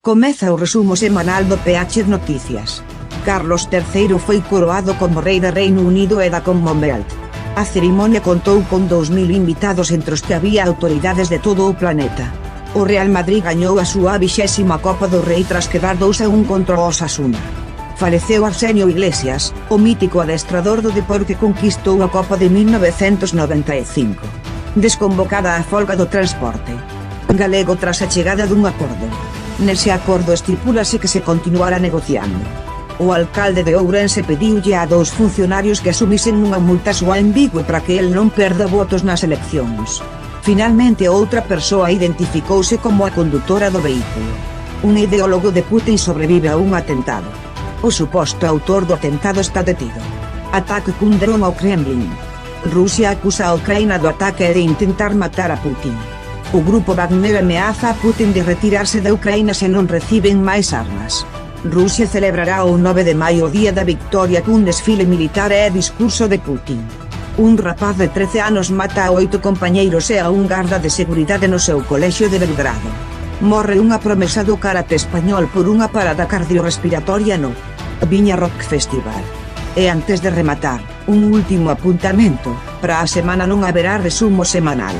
Comeza o resumo semanal do PH Noticias. Carlos III foi coroado como rei de Reino Unido e da Commonwealth. A cerimonia contou con 2000 invitados entre os que había autoridades de todo o planeta. O Real Madrid gañou a súa 20ª Copa do Rei tras quedar 2-1 contra o Osasuna. Faleceu Arsenio Iglesias, o mítico adestrador do Depor que conquistou a Copa de 1995. Desconvocada a folga do transporte galego tras a chegada dun acordo. Nese acordo estipúlase que se continuará negociando. O alcalde de Ourense pediulle a 2 funcionarios que asumisen unha multa súa ambigua para que el non perda votos nas eleccións. Finalmente outra persoa identificouse como a condutora do vehículo. Un ideólogo de Putin sobrevive a un atentado. O suposto autor do atentado está detido. Ataque cun dron ao Kremlin. Rusia acusa a Ucraína do ataque e de intentar matar a Putin. O grupo Wagner ameaza a Putin de retirarse da Ucraína se non reciben máis armas. Rusia celebrará o 9 de maio o día da victoria cun desfile militar e discurso de Putin. Un rapaz de 13 anos mata a 8 compañeiros e a un garda de seguridade no seu colexio de Belgrado. Morre unha promesa do karate español por unha parada cardiorrespiratoria no Viña Rock Festival. E antes de rematar, un último apuntamento: para a semana non haberá resumo semanal.